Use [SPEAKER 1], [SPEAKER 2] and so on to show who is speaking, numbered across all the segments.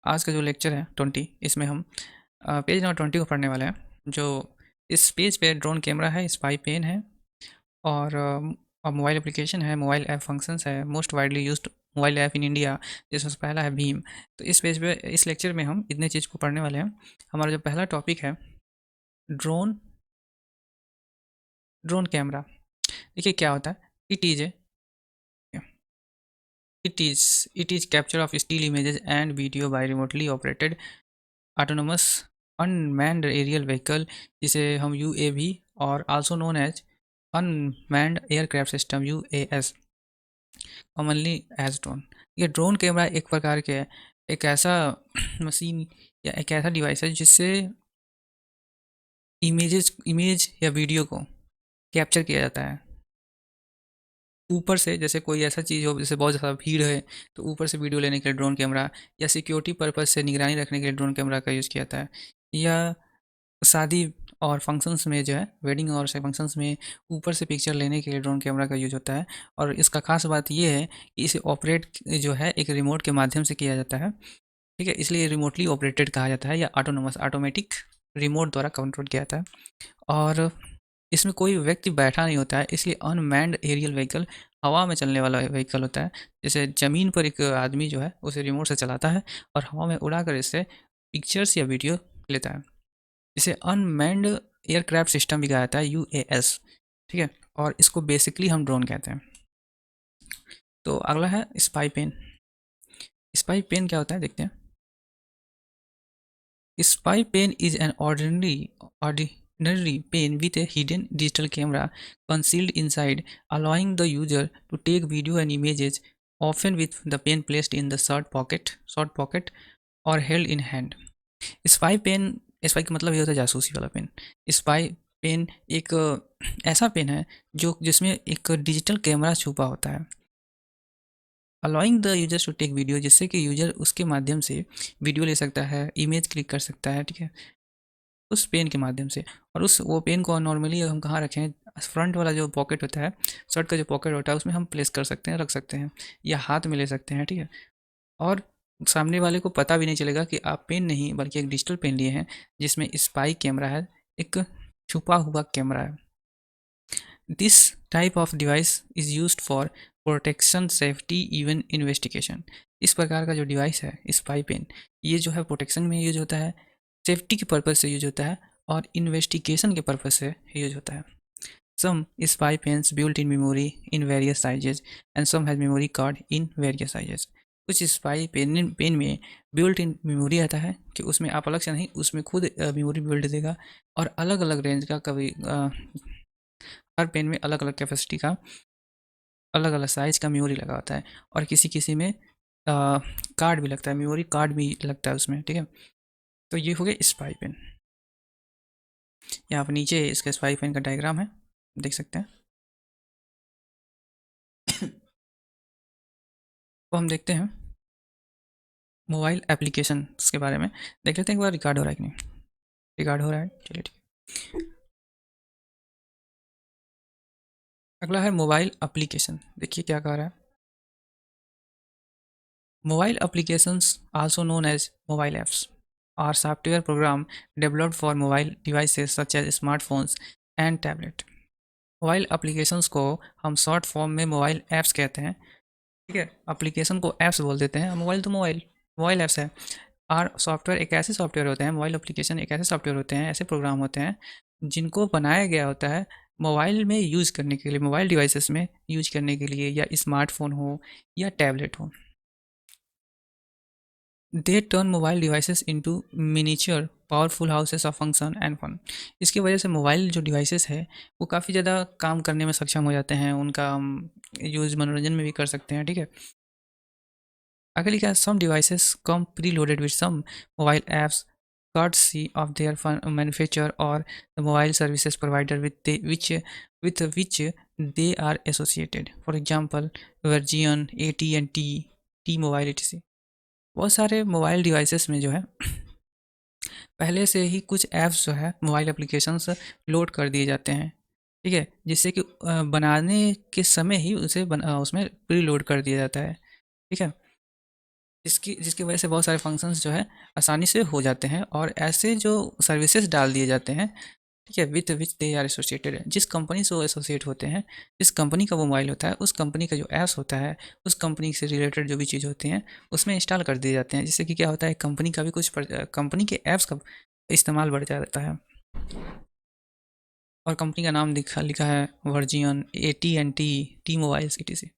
[SPEAKER 1] आज का जो लेक्चर है 20, इसमें हम पेज नंबर 20 को पढ़ने वाले हैं। जो इस पेज पे ड्रोन कैमरा है, स्पाई पेन है और मोबाइल एप्लीकेशन है, मोबाइल ऐप फंक्शंस है, most widely used mobile app in India, जिसमें से पहला है भीम। तो इस पेज पे इस लेक्चर में हम इतने चीज़ को पढ़ने वाले हैं। हमारा जो पहला टॉपिक है ड्रोन ड्रोन कैमरा। देखिए क्या होता है। It is a it is capture of still images and video by remotely operated autonomous unmanned aerial vehicle, जिसे हम UAV और also known as unmanned aircraft system UAS, commonly as drone. ये drone camera एक प्रकार के एक ऐसा machine या एक ऐसा डिवाइस है जिससे इमेज या वीडियो को कैप्चर किया जाता है ऊपर से। जैसे कोई ऐसा चीज़ हो, जैसे बहुत ज़्यादा भीड़ है, तो ऊपर से वीडियो लेने के लिए ड्रोन कैमरा, या सिक्योरिटी पर्पज़ से निगरानी रखने के लिए ड्रोन कैमरा का यूज़ किया जाता है, या शादी और फंक्शंस में जो है, वेडिंग और से फंक्शंस में ऊपर से पिक्चर लेने के लिए ड्रोन कैमरा का यूज होता है। और इसका खास बात ये है कि इसे ऑपरेट जो है एक रिमोट के माध्यम से किया जाता है। ठीक है, इसलिए रिमोटली ऑपरेटेड कहा जाता है, या ऑटोनोमस ऑटोमेटिक रिमोट द्वारा कंट्रोल किया जाता है। और इसमें कोई व्यक्ति बैठा नहीं होता है, इसलिए अनमैन्ड एरियल व्हीकल हवा में चलने वाला व्हीकल होता है। जैसे ज़मीन पर एक आदमी जो है उसे रिमोट से चलाता है और हवा में उड़ाकर इससे पिक्चर्स या वीडियो लेता है। इसे अनमैन्ड एयरक्राफ्ट सिस्टम भी कहा जाता है, UAS। ठीक है, और इसको बेसिकली हम ड्रोन कहते हैं। तो अगला है स्पाई पेन। स्पाई पेन क्या होता है देखते हैं। Spy pen is an ordinary pen with a hidden digital camera concealed inside, allowing the user to take video and images, often with the pen placed in the short pocket or held in hand. Spy pen, spy का मतलब ये होता है जासूसी वाला pen. Spy pen एक ऐसा pen है जो जिसमें एक डिजिटल कैमरा छुपा होता है, allowing the users to take video, जिससे कि यूजर उसके माध्यम से वीडियो ले सकता है, इमेज क्लिक कर सकता है। ठीक है, उस पेन के माध्यम से। और उस वो पेन को नॉर्मली हम कहाँ रखें, फ्रंट वाला जो पॉकेट होता है, शर्ट का जो पॉकेट होता है, उसमें हम प्लेस कर सकते हैं, रख सकते हैं, या हाथ में ले सकते हैं। ठीक है, और सामने वाले को पता भी नहीं चलेगा कि आप पेन नहीं बल्कि एक डिजिटल पेन लिए हैं जिसमें स्पाई कैमरा है, एक छुपा हुआ कैमरा है। This type of device is used for protection, safety, even investigation. इस प्रकार का जो डिवाइस है स्पाई पेन, ये जो है प्रोटेक्शन में यूज होता है, सेफ्टी के पर्पज़ से यूज होता है, और इन्वेस्टिगेशन के पर्पज़ से यूज होता है। Some spy pens built in memory in various sizes and some has memory card in various sizes। कुछ स्पाई पेन में बिल्ट इन मेमोरी आता है कि उसमें आप अलग से नहीं, उसमें खुद मेमोरी बिल्ड देगा, और अलग अलग रेंज का, कभी हर पेन में अलग अलग कैपेसिटी का, अलग अलग साइज का मेमोरी लगा होता है। और किसी किसी में कार्ड भी लगता है, मेमोरी कार्ड भी लगता है उसमें। ठीक है, तो ये हो गया स्पाई पेन। यहाँ पर नीचे इसका स्पाई पेन का डायग्राम है, देख सकते हैं। तो हम देखते हैं मोबाइल एप्लीकेशन के बारे में, देख लेते हैं एक बार रिकॉर्ड हो रहा है कि नहीं। रिकॉर्ड हो रहा है, चलिए ठीक है। अगला है मोबाइल एप्लीकेशन। देखिए क्या कह रहा है। Mobile applications also known as mobile apps are software program developed for mobile devices such as smartphones and tablet. Mobile applications को हम शॉर्ट फॉर्म में मोबाइल ऐप्स कहते हैं। ठीक है, एप्लीकेशन को ऐप्स बोल देते हैं, मोबाइल तो मोबाइल मोबाइल ऐप्स है। आर सॉफ्टवेयर एक ऐसे सॉफ्टवेयर होते हैं, मोबाइल एप्लीकेशन एक ऐसे सॉफ्टवेयर होते हैं, ऐसे प्रोग्राम होते हैं जिनको बनाया गया होता है मोबाइल में यूज़ करने के लिए, मोबाइल डिवाइसेस में यूज करने के लिए, या स्मार्टफोन हो या टैबलेट हो। They turn mobile devices into miniature powerful houses of function and fun. इसकी वजह से मोबाइल जो डिवाइसेस है वो काफ़ी ज़्यादा काम करने में सक्षम हो जाते हैं, उनका हम यूज़ मनोरंजन में भी कर सकते हैं। ठीक है, आगे लिखा है some devices come preloaded with some mobile apps courtesy of their manufacturer or the mobile services provider with which they are associated. For example, Virgin, AT&T, T-Mobile etc. बहुत सारे मोबाइल डिवाइसेस में जो है पहले से ही कुछ apps जो है मोबाइल एप्लीकेशंस लोड कर दिए जाते हैं। ठीक है, जिससे कि बनाने के समय ही उसमें प्री लोड कर दिया जाता है। ठीक है, जिसकी वजह से बहुत सारे फंक्शंस जो है आसानी से हो जाते हैं, और ऐसे जो सर्विसेज डाल दिए जाते हैं, ठीक है, with which they are associated, जिस कंपनी से वो एसोसिएट होते हैं, जिस कंपनी का वो मोबाइल होता है, उस कंपनी का जो ऐप्स होता है, उस कंपनी से रिलेटेड जो भी चीज़ होती हैं उसमें इंस्टॉल कर दिए जाते हैं, जिससे कि क्या होता है, कंपनी का भी कुछ कंपनी के ऐप्स का इस्तेमाल बढ़ जाता है। और कंपनी का नाम लिखा है वर्जियन, AT&T, T mobiles, etc.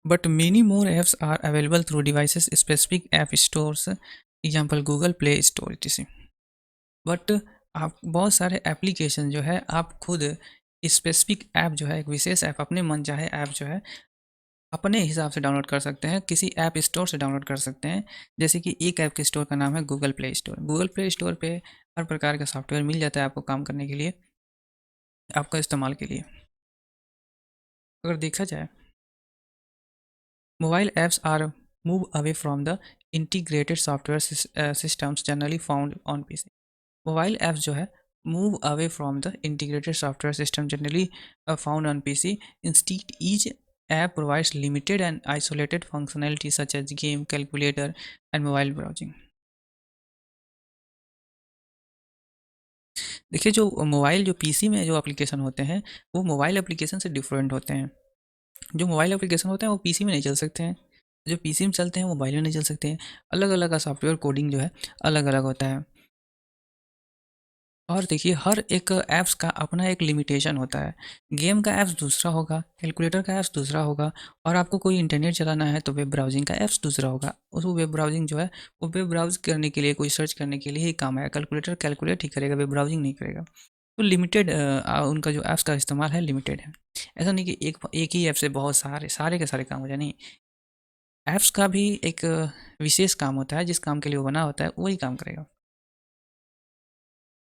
[SPEAKER 1] But many more apps are available through devices specific app stores, example Google Play Store, etc. But आप बहुत सारे एप्लीकेशन जो है आप खुद स्पेसिफिक ऐप जो है, एक विशेष ऐप, अपने मन चाहे ऐप जो है अपने हिसाब से डाउनलोड कर सकते हैं, किसी ऐप स्टोर से डाउनलोड कर सकते हैं। जैसे कि एक ऐप के स्टोर का नाम है Google play store. Google play store पे हर प्रकार का सॉफ्टवेयर मिल जाता है आपको काम करने के लिए, आपका इस्तेमाल के लिए। अगर देखा जाए, mobile apps are move away from the integrated software systems generally found on PC. Mobile apps जो है move away from the integrated software system generally found on PC. Instead each app provides limited and isolated functionality such as game, calculator, and mobile browsing. देखिए, जो PC में जो application होते हैं वो mobile application से डिफरेंट होते हैं। जो मोबाइल एप्लीकेशन होते हैं वो पीसी में नहीं चल सकते हैं, जो पीसी में चलते हैं वो मोबाइल में नहीं चल सकते हैं। अलग अलग का सॉफ्टवेयर कोडिंग जो है अलग अलग होता है। और देखिए, हर एक ऐप्स का अपना एक लिमिटेशन होता है। गेम का ऐप्स दूसरा होगा, कैलकुलेटर का ऐप्स दूसरा होगा, और आपको कोई इंटरनेट चलाना है तो वेब ब्राउजिंग का ऐप्स दूसरा होगा। उस वेब ब्राउजिंग जो है वो वेब ब्राउज करने के लिए, कोई सर्च करने के लिए ही काम आएगा। कैलकुलेटर कैलकुलेट ही करेगा, वेब ब्राउजिंग नहीं करेगा। तो लिमिटेड उनका जो ऐप्स का इस्तेमाल है लिमिटेड है। ऐसा नहीं कि एक ही ऐप से बहुत सारे सारे के सारे काम हो जाए, नहीं। ऐप्स का भी एक विशेष काम होता है, जिस काम के लिए वो बना होता है वही काम करेगा।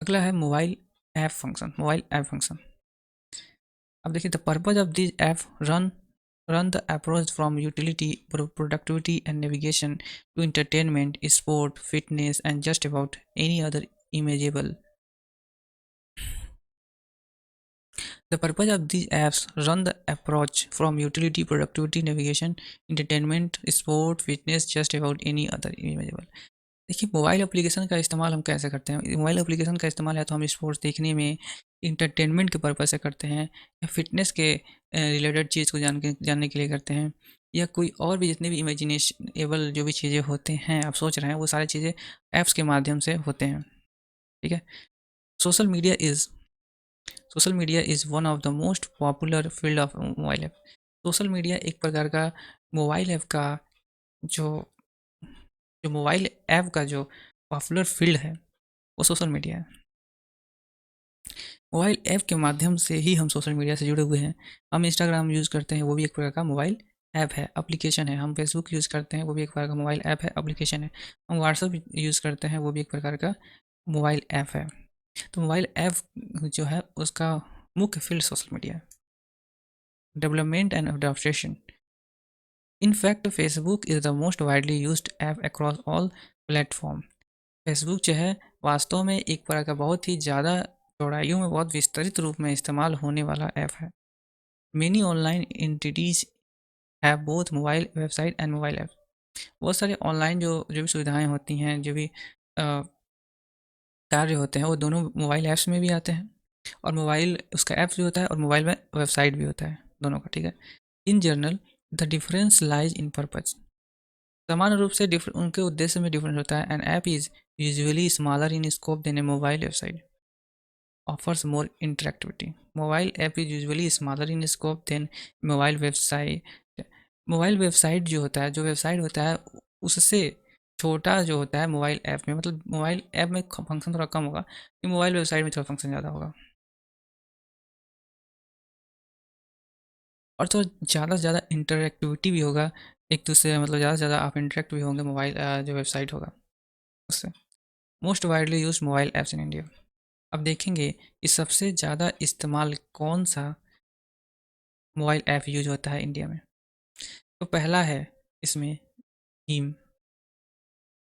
[SPEAKER 1] अगला है mobile app function. Mobile app function, अब देखिए, the purpose of this app run the approach from utility, productivity and navigation to entertainment, sport, fitness, and just about any other imaginable. The purpose of these apps run the approach from utility, productivity, navigation, entertainment, sport, fitness, just about any other imaginable. देखिए, mobile application का इस्तेमाल हम कैसे करते हैं। Mobile application का इस्तेमाल या तो हम स्पोर्ट्स देखने में, इंटरटेनमेंट के पर्पज़ से करते हैं, या फिटनेस के रिलेटेड चीज़ को जानने के लिए करते हैं, या कोई और भी जितने भी इमेजिनेबल जो भी चीज़ें होते हैं आप सोच रहे हैं, वो सारी चीज़ें ऐप्स के माध्यम से होते हैं। ठीक है। Social media is social media is one of the most popular field of mobile app. Social media एक प्रकार का मोबाइल ऐप का जो जो मोबाइल ऐप का जो पॉपुलर फील्ड है वो सोशल मीडिया है। मोबाइल ऐप के माध्यम से ही हम सोशल मीडिया से जुड़े हुए हैं। हम इंस्टाग्राम यूज़ करते हैं, वो भी एक प्रकार का मोबाइल ऐप है, एप्लीकेशन है। हम फेसबुक यूज़ करते हैं, वो भी एक प्रकार का मोबाइल ऐप है, एप्लीकेशन है। हम व्हाट्सअप यूज़ करते हैं, वो भी एक प्रकार का मोबाइल ऐप है। तो मोबाइल ऐप जो है उसका मुख्य फील्ड सोशल मीडिया है। Development and adaptation, in fact Facebook is the most widely used app across all platform. Facebook जो है वास्तव में एक प्रकार का बहुत ही ज़्यादा चौड़ाइयों में बहुत विस्तृत रूप में इस्तेमाल होने वाला ऐप है। Many online entities have both mobile website and mobile app. बहुत सारे ऑनलाइन जो भी सुविधाएं होती हैं, जो भी कार्य होते हैं, वो दोनों मोबाइल ऐप्स में भी आते हैं, और मोबाइल उसका ऐप भी होता है और मोबाइल में वेबसाइट भी होता है, दोनों का। ठीक है। In general the difference lies in purpose. समान रूप से उनके उद्देश्य में डिफरेंस होता है। An app is usually smaller in scope than a mobile website offers more interactivity. Mobile app is usually smaller in scope than mobile website. Mobile website जो होता है, जो वेबसाइट होता है उससे छोटा जो होता है मोबाइल ऐप में, मतलब मोबाइल ऐप में फंक्शन थोड़ा कम होगा, कि मोबाइल वेबसाइट में थोड़ा फंक्शन ज़्यादा होगा। और थोड़ा ज़्यादा से ज़्यादा इंटरेक्टिविटी भी होगा एक दूसरे, मतलब ज़्यादा से ज़्यादा आप इंटरेक्ट भी होंगे मोबाइल जो वेबसाइट होगा उससे। Most widely use mobile apps in India. अब देखेंगे कि सबसे ज़्यादा इस्तेमाल कौन सा मोबाइल ऐप यूज होता है इंडिया में। तो पहला है इसमें भीम,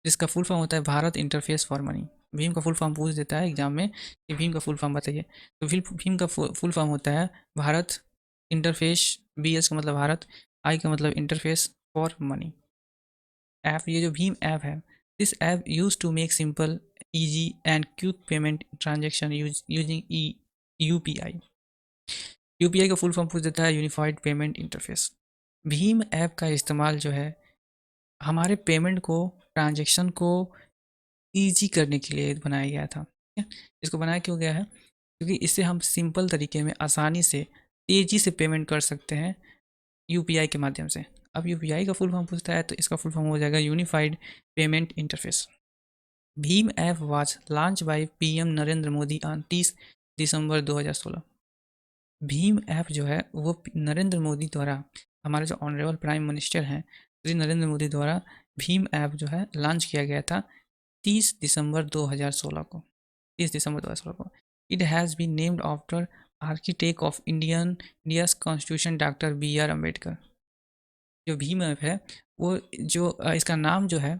[SPEAKER 1] जिसका फुल फॉर्म होता है Bharat interface for money. Bhim का फुल फॉर्म पूछ देता है एग्जाम में कि भीम का फुल फॉर्म बताइए, तो भीम का फुल फॉर्म होता है भारत इंटरफेस। BS का मतलब भारत, आई का मतलब इंटरफेस, फॉर मनी ऐप, ये जो भीम ऐप है, this app use to make simple easy and quick payment transaction using UPI. UPI का फुल फॉर्म पूछ देता है यूनिफाइड पेमेंट इंटरफेस। भीम ऐप का इस्तेमाल जो है हमारे पेमेंट को, ट्रांजेक्शन को ईजी करने के लिए बनाया गया था, ठीक है। इसको बनाया क्यों गया है? क्योंकि इससे हम सिंपल तरीके में आसानी से, तेज़ी से पेमेंट कर सकते हैं यूपीआई के माध्यम से। अब यूपीआई का फुल फॉर्म पूछता है तो इसका फुल फॉर्म हो जाएगा यूनिफाइड पेमेंट इंटरफेस। भीम app was launch by PM Narendra Modi on 30 दिसंबर 2016। भीम ऐप जो है वो नरेंद्र मोदी द्वारा, हमारे जो ऑनरेबल प्राइम मिनिस्टर हैं श्री नरेंद्र मोदी द्वारा भीम ऐप जो है लॉन्च किया गया था 30 दिसंबर 2016 को। 30 दिसंबर 2016 को। It has been named after architect of India's constitution doctor B R Ambedkar. जो भीम ऐप है वो जो इसका नाम जो है,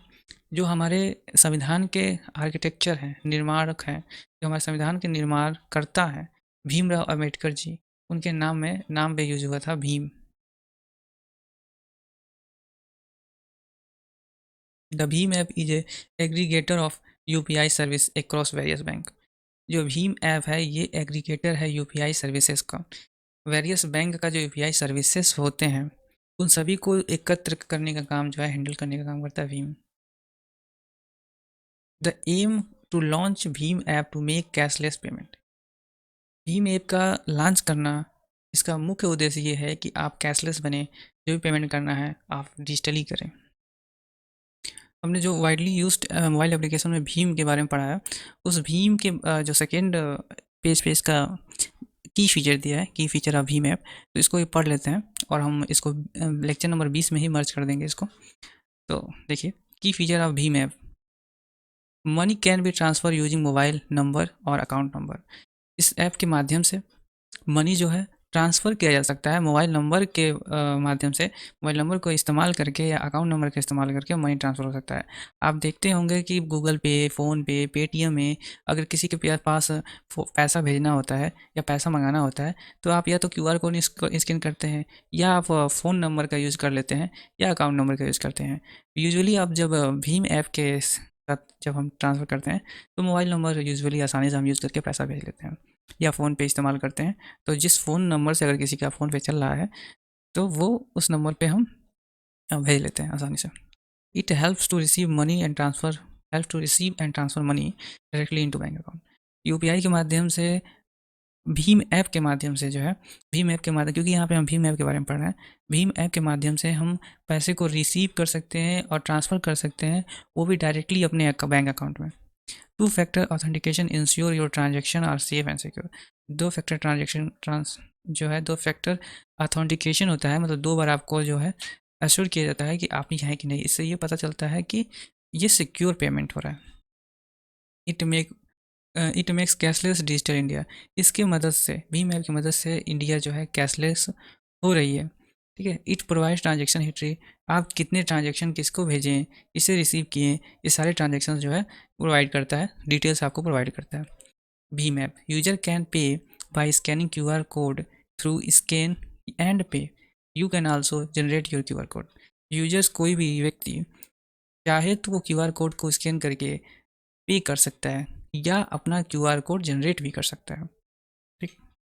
[SPEAKER 1] जो हमारे संविधान के आर्किटेक्चर हैं, निर्माणक हैं, जो हमारे संविधान के निर्माण करता है भीमराव अम्बेडकर जी, उनके नाम पे यूज हुआ था Bhim. The Bhim app is a aggregator of UPI service across various bank. जो भीम ऐप है ये एग्रीगेटर है यूपीआई सर्विसेज का। वेरियस बैंक का जो यूपीआई सर्विसेज होते हैं उन सभी को एकत्र करने का काम जो है, हैंडल करने का काम करता है भीम। द एम टू लॉन्च भीम app to make cashless payment. भीम ऐप का लॉन्च करना, इसका मुख्य उद्देश्य ये है कि आप कैशलेस बने, जो भी पेमेंट करना है आप डिजिटली करें। हमने जो वाइडली यूज्ड मोबाइल एप्लीकेशन में भीम के बारे में पढ़ा है, उस भीम के जो सेकेंड पेज पे इसका की फीचर दिया है, की फीचर ऑफ भीम ऐप, तो इसको ये पढ़ लेते हैं और हम इसको लेक्चर नंबर 20 में ही मर्ज कर देंगे इसको। तो देखिए, की feature of Bhim app. Money can be transfer using mobile number और अकाउंट नंबर। इस ऐप के माध्यम से मनी जो है ट्रांसफ़र किया जा सकता है मोबाइल नंबर के माध्यम से। मोबाइल नंबर को इस्तेमाल करके या अकाउंट नंबर का इस्तेमाल करके मनी ट्रांसफ़र हो सकता है। आप देखते होंगे कि गूगल पे, फ़ोनपे, पेटीएम में अगर किसी के पास पैसा भेजना होता है या पैसा मंगाना होता है तो आप या तो क्यूआर कोड स्कैन करते हैं, या आप फ़ोन नंबर का यूज़ कर लेते हैं, या अकाउंट नंबर का यूज़ करते हैं। यूजुअली आप जब भीम ऐप के साथ जब हम ट्रांसफ़र करते हैं तो मोबाइल नंबर यूजुअली आसानी से हम यूज़ करके पैसा भेज लेते हैं, या फ़ोन पे इस्तेमाल करते हैं। तो जिस फ़ोन नंबर से अगर किसी का फ़ोन पे चल रहा है तो वो उस नंबर पे हम भेज लेते हैं आसानी से। It helps to receive money and transfer money directly into bank account. UPI के माध्यम से, भीम ऐप के माध्यम से जो है, भीम ऐप के माध्यम, क्योंकि यहाँ पे हम भीम ऐप के बारे में पढ़ रहे हैं, भीम ऐप के माध्यम से हम पैसे को रिसीव कर सकते हैं और ट्रांसफ़र कर सकते हैं, वो भी डायरेक्टली अपने बैंक अकाउंट में। Two factor authentication ensure your transaction are safe and secure. दो फैक्टर जो है, दो फैक्टर ऑथेंटिकेशन होता है, मतलब 2 बार आपको जो है एश्योर किया जाता है कि आप ही हैं कि नहीं। इससे ये पता चलता है कि ये सिक्योर पेमेंट हो रहा है। It make it makes cashless digital India. इसके मदद से, भीम ऐप की मदद से इंडिया जो है कैशलेस हो रही है, ठीक है। It provides transaction history. आप कितने ट्रांजेक्शन किसको भेजें, किसे रिसीव किए, ये सारे ट्रांजेक्शन जो है प्रोवाइड करता है, डिटेल्स आपको प्रोवाइड करता है भीम app. User can pay by scanning QR code through scan and pay. You can also generate your QR code. Users, कोई भी व्यक्ति चाहे तो वो क्यूआर कोड को स्कैन करके पे कर सकता है या अपना क्यूआर कोड जनरेट भी कर सकता है।